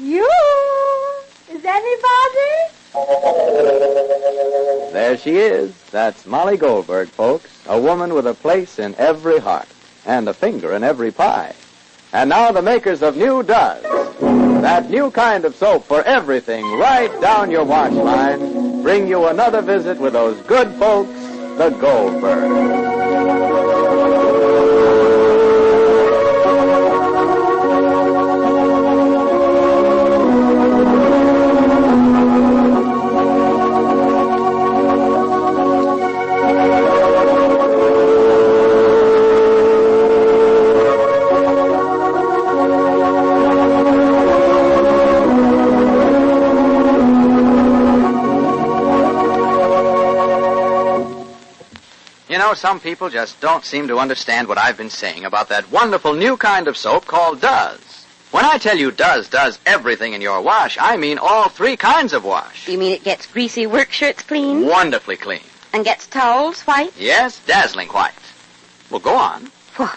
You? Is anybody? There she is. That's Molly Goldberg, folks. A woman with a place in every heart and a finger in every pie. And now the makers of New Does. That new kind of soap for everything right down your wash line bring you another visit with those good folks, the Goldbergs. You know, some people just don't seem to understand what I've been saying about that wonderful new kind of soap called Does. When I tell you Does everything in your wash, I mean all three kinds of wash. You mean it gets greasy work shirts clean? Wonderfully clean. And gets towels white? Yes, dazzling white. Well, go on. What?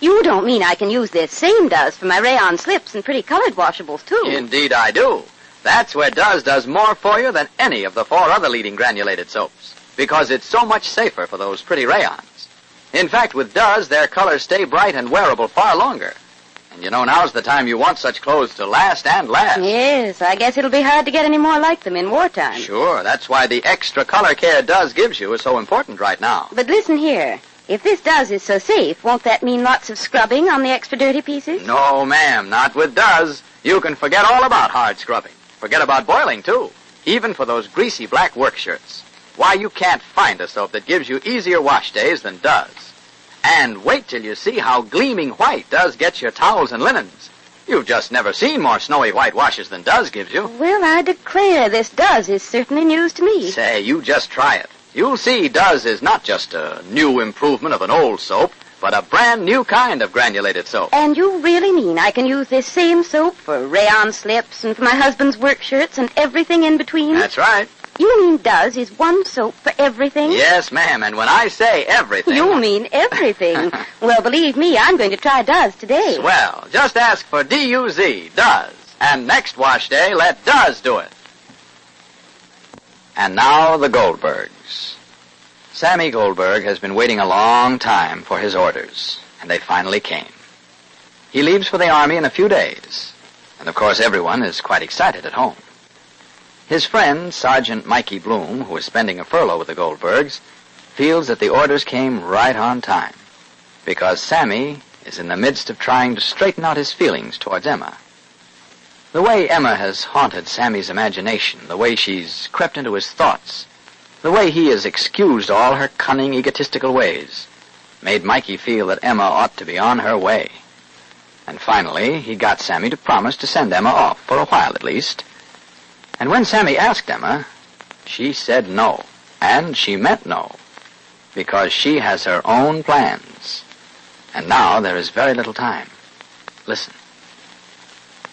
You don't mean I can use this same Does for my rayon slips and pretty colored washables, too? Indeed I do. That's where Does does more for you than any of the four other leading granulated soaps. Because it's so much safer for those pretty rayons. In fact, with Does, their colors stay bright and wearable far longer. And you know, now's the time you want such clothes to last and last. Yes, I guess it'll be hard to get any more like them in wartime. Sure, that's why the extra color care Does gives you is so important right now. But listen here. If this Does is so safe, won't that mean lots of scrubbing on the extra dirty pieces? No, ma'am, not with Does. You can forget all about hard scrubbing. Forget about boiling, too. Even for those greasy black work shirts. Why, you can't find a soap that gives you easier wash days than Does. And wait till you see how gleaming white Does gets your towels and linens. You've just never seen more snowy white washes than Does gives you. Well, I declare this Does is certainly news to me. Say, you just try it. You'll see Does is not just a new improvement of an old soap, but a brand new kind of granulated soap. And you really mean I can use this same soap for rayon slips and for my husband's work shirts and everything in between? That's right. You mean Does is one soap for everything? Yes, ma'am, and when I say everything... You mean everything. Well, believe me, I'm going to try Does today. Well, just ask for D-U-Z, Does. And next wash day, let Does do it. And now the Goldbergs. Sammy Goldberg has been waiting a long time for his orders, and they finally came. He leaves for the Army in a few days, and of course everyone is quite excited at home. His friend, Sergeant Mikey Bloom, who is spending a furlough with the Goldbergs, feels that the orders came right on time, because Sammy is in the midst of trying to straighten out his feelings towards Emma. The way Emma has haunted Sammy's imagination, the way she's crept into his thoughts, the way he has excused all her cunning, egotistical ways, made Mikey feel that Emma ought to be on her way. And finally, he got Sammy to promise to send Emma off, for a while at least. And when Sammy asked Emma, she said no. And she meant no. Because she has her own plans. And now there is very little time. Listen.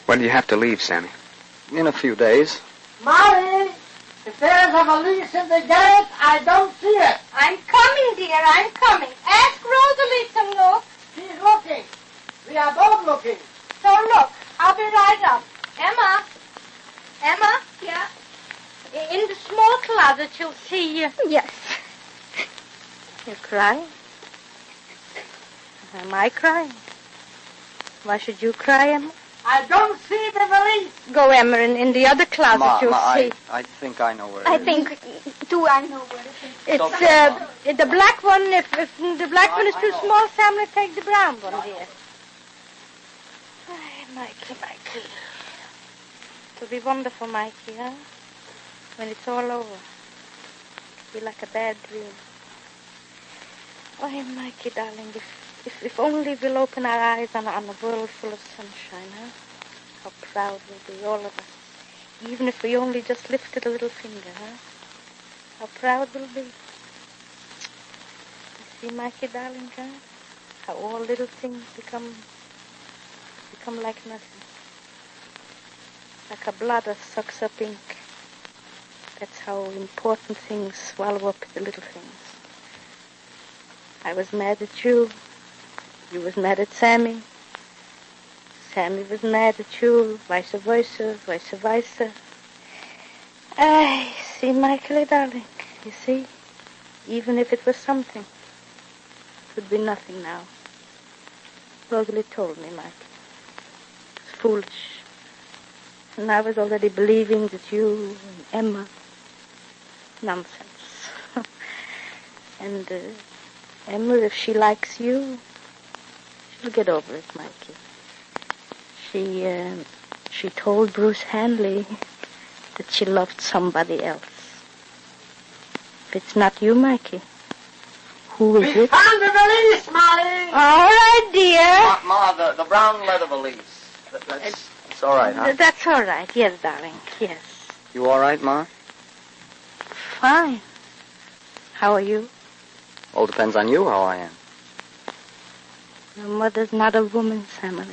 When do you have to leave, Sammy? In a few days. Molly, if there's a valise in the gate, I don't see it. I'm coming, dear, I'm coming. Ask Rosalie to look. She's looking. We are both looking. So look, I'll be right up. Emma? Emma? Yeah? In the small closet, you'll see... Yes. You're crying? Am I crying? Why should you cry, Emma? I don't see the valise. Go, Emma, in the other closet, you'll see. I think I know where it is. I think, too, I know where it is. It's the black one. If the black one is too small, Sam will take the brown one, dear. Mikey. It'll be wonderful, Mikey, huh? When it's all over. It'll be like a bad dream. Oh, Mikey, darling, if only we'll open our eyes on a world full of sunshine, huh? How proud we'll be, all of us. Even if we only just lifted a little finger, huh? How proud we'll be. You see, Mikey, darling, huh? How all little things become like nothing. Like a bladder sucks up ink. That's how important things swallow up the little things. I was mad at you. You was mad at Sammy. Sammy was mad at you, vice versa, vice versa. I see, Michael, darling, you see, even if it was something, it would be nothing now. Rosalie told me, Michael. It's foolish. And I was already believing that you and Emma... Nonsense. And Emma, if she likes you, she'll get over it, Mikey. She told Bruce Hanley that she loved somebody else. If it's not you, Mikey, who is it? Found the valise, Molly. All right, dear. Ma, the brown leather valise. It's all right, huh? That's all right. Yes, darling. Yes. You all right, Ma? Fine. How are you? All depends on you how I am. Your mother's not a woman, Samuel.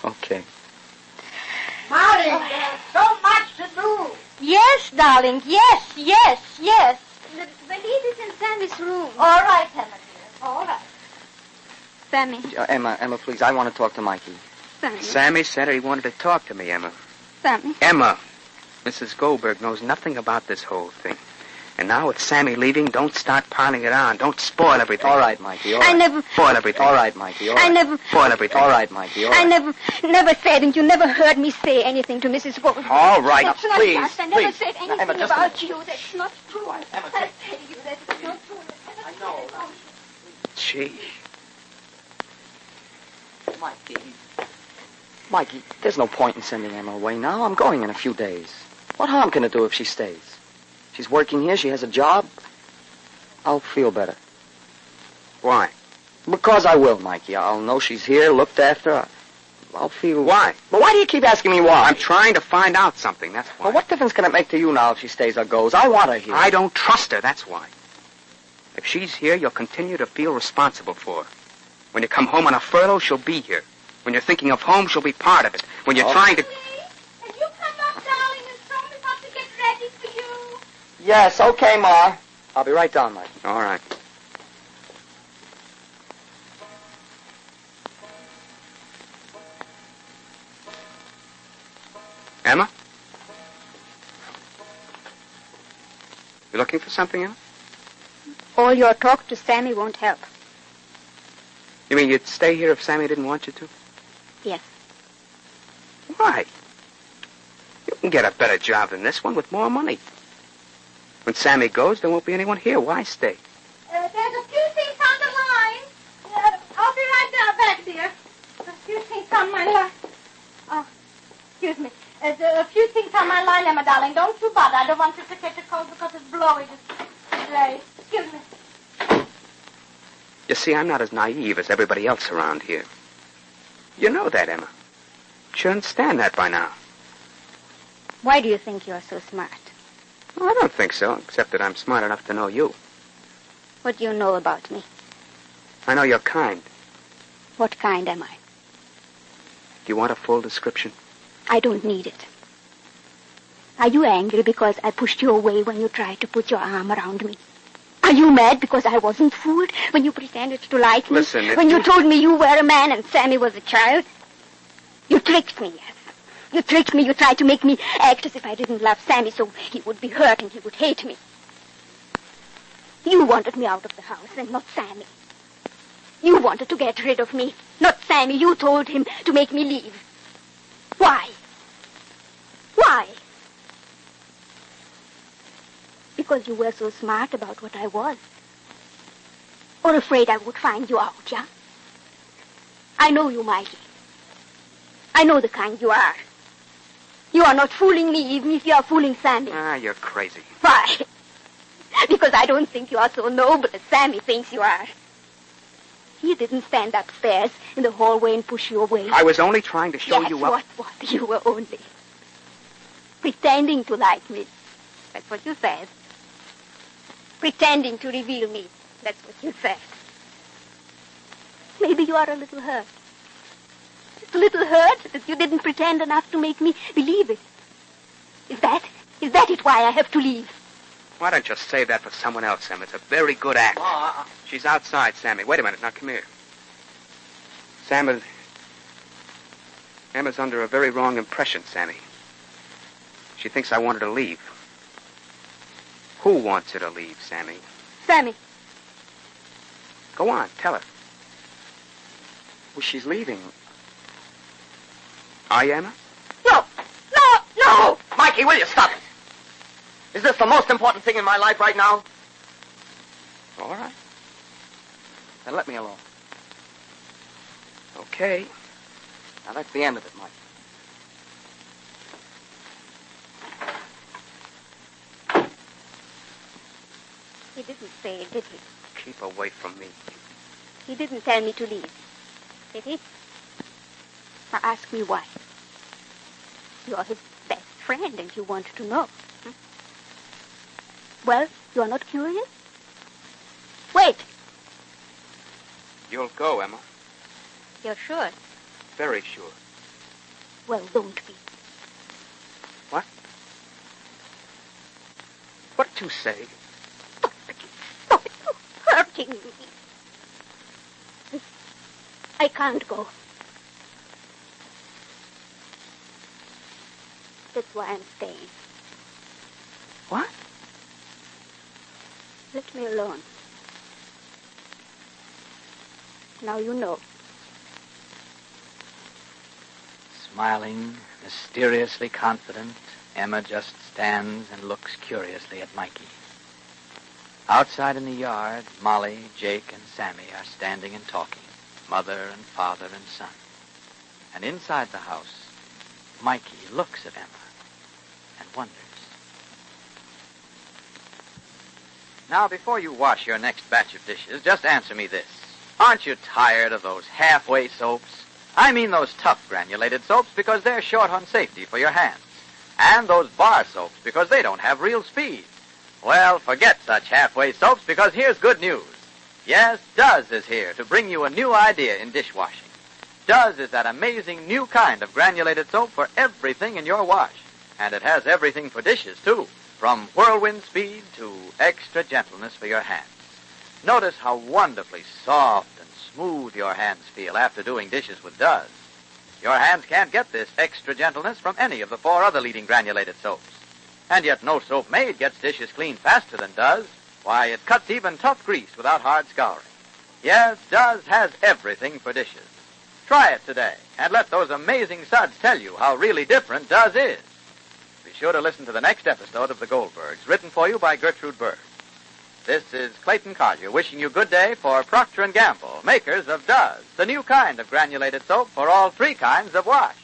Okay. Molly, there's so much to do. Yes, darling. Yes. The valise is in Sammy's room. All right, Emma, dear. All right. Sammy. Emma, please, I want to talk to Mikey. Sammy. Sammy said he wanted to talk to me, Emma. Sammy. Emma, Mrs. Goldberg knows nothing about this whole thing. And now with Sammy leaving, don't start piling it on. Don't spoil everything. All right, Mikey, all right. I never... Spoil everything. All right, Mikey, all right. I never... Spoil everything. All right, Mikey, all right. I never said, and you never heard me say anything to Mrs. Goldberg. All right, That's not please, just. I never please. said Emma, anything just a about minute. you. That's not true. Emma, I tell you that it's not true. I know. Gee. Mikey, there's no point in sending Emma away now. I'm going in a few days. What harm can it do if she stays? She's working here. She has a job. I'll feel better. Why? Because I will, Mikey. I'll know she's here, looked after. I'll feel... Why? But why do you keep asking me why? I'm trying to find out something, that's why. Well, what difference can it make to you now if she stays or goes? I want her here. I don't trust her, that's why. If she's here, you'll continue to feel responsible for her. When you come home on a furlough, she'll be here. When you're thinking of home, she'll be part of it. When you're trying to... Can you come up, darling, and show me how to get ready for you? Yes, okay, Ma. I'll be right down, Mikey. All right. Emma? You looking for something, Emma? All your talk to Sammy won't help. You mean you'd stay here if Sammy didn't want you to? Yes. Why? You can get a better job than this one with more money. When Sammy goes, there won't be anyone here. Why stay? There's a few things on the line. I'll be right down back, dear. A few things on my line. Oh, excuse me. There's a few things on my line, Emma, darling. Don't you bother. I don't want you to catch a cold because it's blowing today. Excuse me. You see, I'm not as naive as everybody else around here. You know that, Emma. You should understand that by now. Why do you think you're so smart? Well, I don't think so, except that I'm smart enough to know you. What do you know about me? I know you're kind. What kind am I? Do you want a full description? I don't need it. Are you angry because I pushed you away when you tried to put your arm around me? Are you mad because I wasn't fooled when you pretended to like me? Listen, when you told me you were a man and Sammy was a child? You tricked me, yes. You tricked me. You tried to make me act as if I didn't love Sammy so he would be hurt and he would hate me. You wanted me out of the house and not Sammy. You wanted to get rid of me, not Sammy. You told him to make me leave. Why? Why? Because you were so smart about what I was. Or afraid I would find you out, yeah? I know you, Mikey. I know the kind you are. You are not fooling me even if you are fooling Sammy. Ah, you're crazy. Why? Because I don't think you are so noble as Sammy thinks you are. He didn't stand upstairs in the hallway and push you away. I was only trying to show you up. What? You were only pretending to like me. That's what you said. Pretending to reveal me. That's what you said. Maybe you are a little hurt. Just a little hurt that you didn't pretend enough to make me believe it. Is that it why I have to leave? Why don't you save that for someone else, Emma? It's a very good act. She's outside, Sammy. Wait a minute. Now, come here. Sam, Emma's under a very wrong impression, Sammy. She thinks I want her to leave. Who wants her to leave, Sammy? Sammy. Go on, tell her. Well, she's leaving. Are you, Emma? No! No! No! Mikey, will you stop it? Is this the most important thing in my life right now? All right. Then let me alone. Okay. Now, that's the end of it, Mike. He didn't say, did he? Keep away from me. He didn't tell me to leave, did he? Now ask me why. You're his best friend and you want to know. Hmm? Well, you're not curious? Wait. You'll go, Emma. You're sure? Very sure. Well, don't be. What? What did you say? Stop it. Stop it. You're hurting me. I can't go. That's why I'm staying. What? Let me alone. Now you know. Smiling, mysteriously confident, Emma just stands and looks curiously at Mikey. Outside in the yard, Molly, Jake, and Sammy are standing and talking, mother and father and son. And inside the house, Mikey looks at Emma and wonders. Now, before you wash your next batch of dishes, just answer me this. Aren't you tired of those halfway soaps? I mean those tough granulated soaps because they're short on safety for your hands. And those bar soaps because they don't have real speed. Well, forget such halfway soaps because here's good news. Yes, Duz is here to bring you a new idea in dishwashing. Duz is that amazing new kind of granulated soap for everything in your wash. And it has everything for dishes, too, from whirlwind speed to extra gentleness for your hands. Notice how wonderfully soft and smooth your hands feel after doing dishes with Duz. Your hands can't get this extra gentleness from any of the 4 other leading granulated soaps. And yet no soap made gets dishes clean faster than Duz. Why, it cuts even tough grease without hard scouring. Yes, Duz has everything for dishes. Try it today, and let those amazing suds tell you how really different Duz is. Be sure to listen to the next episode of The Goldbergs, written for you by Gertrude Berg. This is Clayton Collier wishing you good day for Procter & Gamble, makers of Duz, the new kind of granulated soap for all 3 kinds of wash.